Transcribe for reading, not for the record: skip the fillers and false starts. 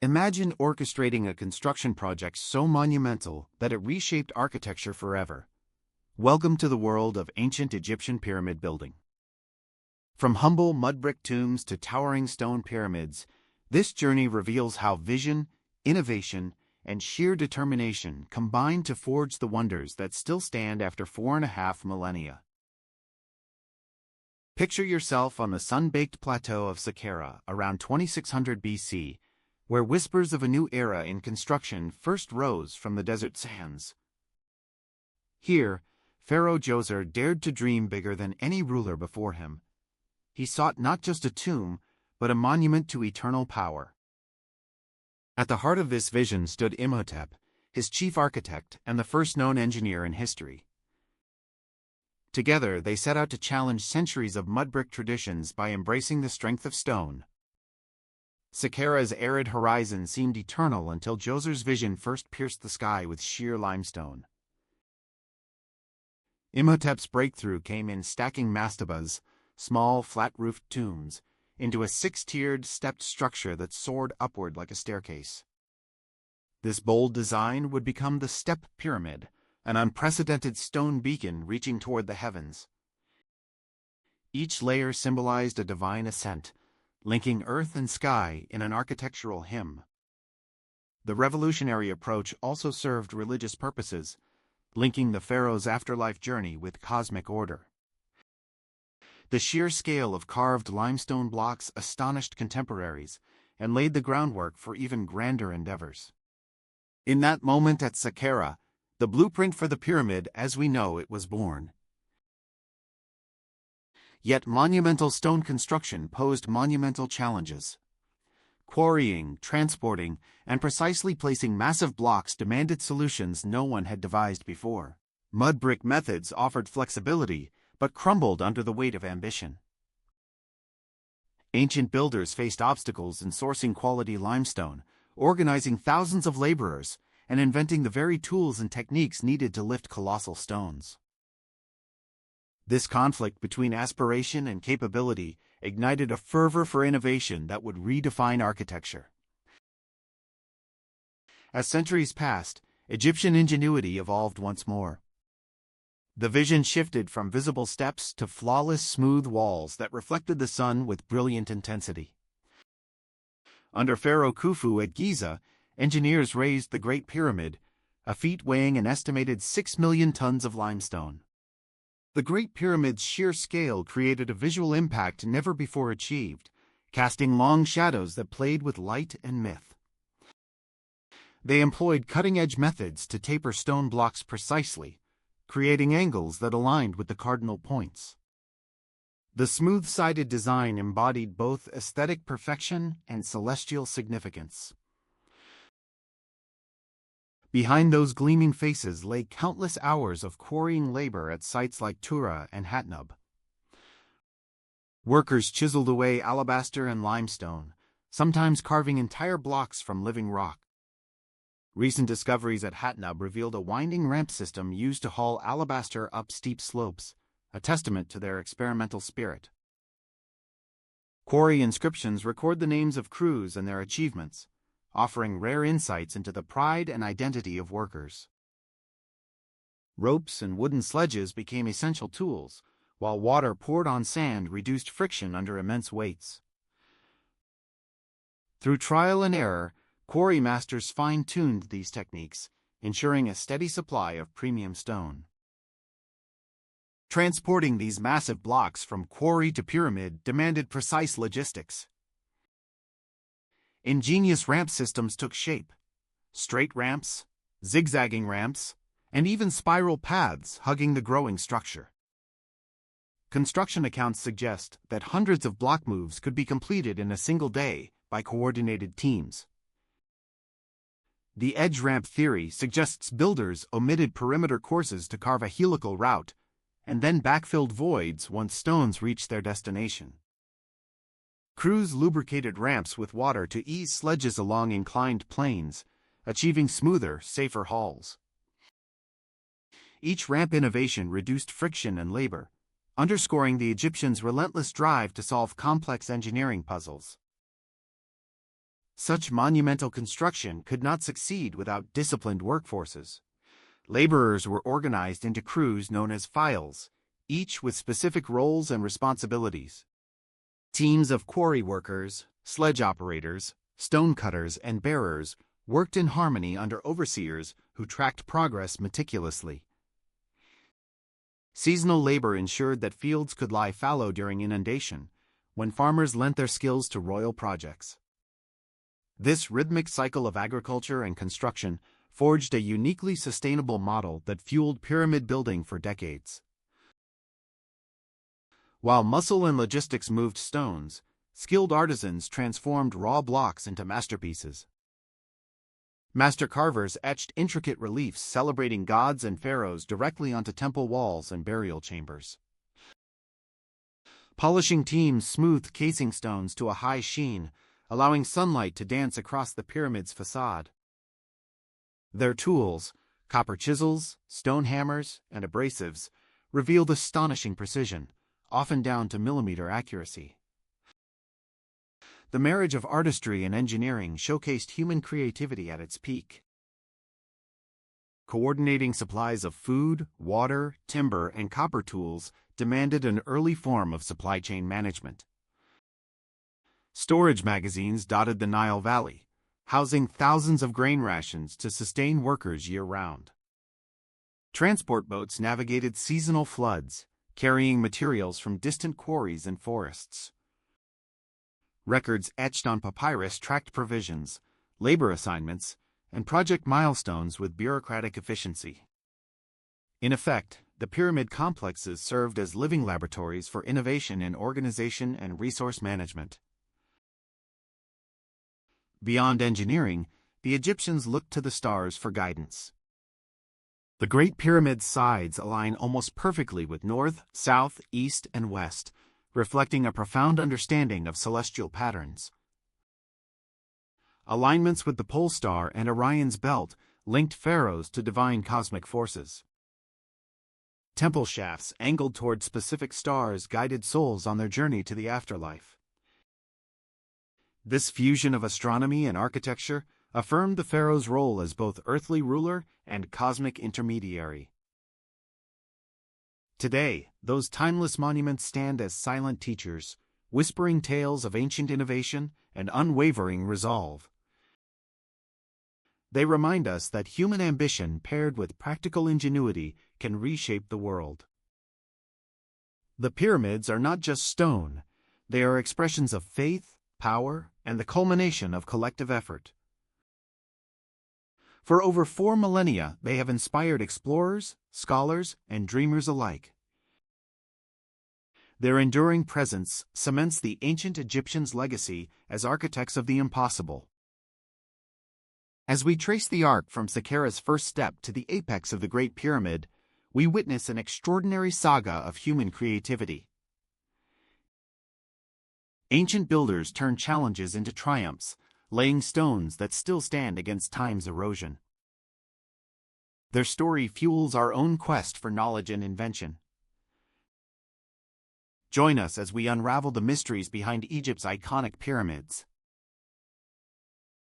Imagine orchestrating a construction project so monumental that it reshaped architecture forever. Welcome to the world of ancient Egyptian pyramid building. From humble mud brick tombs to towering stone pyramids, this journey reveals how vision, innovation, and sheer determination combine to forge the wonders that still stand after 4.5 millennia. Picture yourself on the sun-baked plateau of Saqqara around 2600 BC, where whispers of a new era in construction first rose from the desert sands. Here, Pharaoh Djoser dared to dream bigger than any ruler before him. He sought not just a tomb, but a monument to eternal power. At the heart of this vision stood Imhotep, his chief architect and the first known engineer in history. Together, they set out to challenge centuries of mud brick traditions by embracing the strength of stone. Saqqara's arid horizon seemed eternal until Djoser's vision first pierced the sky with sheer limestone. Imhotep's breakthrough came in stacking mastabas, small, flat-roofed tombs, into a 6-tiered, stepped structure that soared upward like a staircase. This bold design would become the Step Pyramid, an unprecedented stone beacon reaching toward the heavens. Each layer symbolized a divine ascent, linking earth and sky in an architectural hymn. The revolutionary approach also served religious purposes, linking the pharaoh's afterlife journey with cosmic order. The sheer scale of carved limestone blocks astonished contemporaries and laid the groundwork for even grander endeavors. In that moment at Saqqara, the blueprint for the pyramid as we know it was born. Yet monumental stone construction posed monumental challenges. Quarrying, transporting, and precisely placing massive blocks demanded solutions no one had devised before. Mud brick methods offered flexibility, but crumbled under the weight of ambition. Ancient builders faced obstacles in sourcing quality limestone, organizing thousands of laborers, and inventing the very tools and techniques needed to lift colossal stones. This conflict between aspiration and capability ignited a fervor for innovation that would redefine architecture. As centuries passed, Egyptian ingenuity evolved once more. The vision shifted from visible steps to flawless, smooth walls that reflected the sun with brilliant intensity. Under Pharaoh Khufu at Giza, engineers raised the Great Pyramid, a feat weighing an estimated 6 million tons of limestone. The Great Pyramid's sheer scale created a visual impact never before achieved, casting long shadows that played with light and myth. They employed cutting-edge methods to taper stone blocks precisely, creating angles that aligned with the cardinal points. The smooth-sided design embodied both aesthetic perfection and celestial significance. Behind those gleaming faces lay countless hours of quarrying labor at sites like Tura and Hatnub. Workers chiseled away alabaster and limestone, sometimes carving entire blocks from living rock. Recent discoveries at Hatnub revealed a winding ramp system used to haul alabaster up steep slopes, a testament to their experimental spirit. Quarry inscriptions record the names of crews and their achievements, offering rare insights into the pride and identity of workers. Ropes and wooden sledges became essential tools, while water poured on sand reduced friction under immense weights. Through trial and error, quarry masters fine-tuned these techniques, ensuring a steady supply of premium stone. Transporting these massive blocks from quarry to pyramid demanded precise logistics. Ingenious ramp systems took shape: straight ramps, zigzagging ramps, and even spiral paths hugging the growing structure. Construction accounts suggest that hundreds of block moves could be completed in a single day by coordinated teams. The edge ramp theory suggests builders omitted perimeter courses to carve a helical route, and then backfilled voids once stones reached their destination. Crews lubricated ramps with water to ease sledges along inclined planes, achieving smoother, safer hauls. Each ramp innovation reduced friction and labor, underscoring the Egyptians' relentless drive to solve complex engineering puzzles. Such monumental construction could not succeed without disciplined workforces. Laborers were organized into crews known as files, each with specific roles and responsibilities. Teams of quarry workers, sledge operators, stone cutters, and bearers worked in harmony under overseers who tracked progress meticulously. Seasonal labor ensured that fields could lie fallow during inundation, when farmers lent their skills to royal projects. This rhythmic cycle of agriculture and construction forged a uniquely sustainable model that fueled pyramid building for decades. While muscle and logistics moved stones, skilled artisans transformed raw blocks into masterpieces. Master carvers etched intricate reliefs celebrating gods and pharaohs directly onto temple walls and burial chambers. Polishing teams smoothed casing stones to a high sheen, allowing sunlight to dance across the pyramid's facade. Their tools, copper chisels, stone hammers, and abrasives, revealed astonishing precision, often down to millimeter accuracy. The marriage of artistry and engineering showcased human creativity at its peak. Coordinating supplies of food, water, timber, and copper tools demanded an early form of supply chain management. Storage magazines dotted the Nile Valley, housing thousands of grain rations to sustain workers year-round. Transport boats navigated seasonal floods, carrying materials from distant quarries and forests. Records etched on papyrus tracked provisions, labor assignments, and project milestones with bureaucratic efficiency. In effect, the pyramid complexes served as living laboratories for innovation in organization and resource management. Beyond engineering, the Egyptians looked to the stars for guidance. The Great Pyramid's sides align almost perfectly with north, south, east, and west, reflecting a profound understanding of celestial patterns. Alignments with the pole star and Orion's belt linked pharaohs to divine cosmic forces. Temple shafts angled toward specific stars guided souls on their journey to the afterlife. This fusion of astronomy and architecture affirmed the pharaoh's role as both earthly ruler and cosmic intermediary. Today, those timeless monuments stand as silent teachers, whispering tales of ancient innovation and unwavering resolve. They remind us that human ambition paired with practical ingenuity can reshape the world. The pyramids are not just stone, they are expressions of faith, power, and the culmination of collective effort. For over 4 millennia, they have inspired explorers, scholars, and dreamers alike. Their enduring presence cements the ancient Egyptians' legacy as architects of the impossible. As we trace the arc from Saqqara's first step to the apex of the Great Pyramid, we witness an extraordinary saga of human creativity. Ancient builders turned challenges into triumphs, laying stones that still stand against time's erosion. Their story fuels our own quest for knowledge and invention. Join us as we unravel the mysteries behind Egypt's iconic pyramids.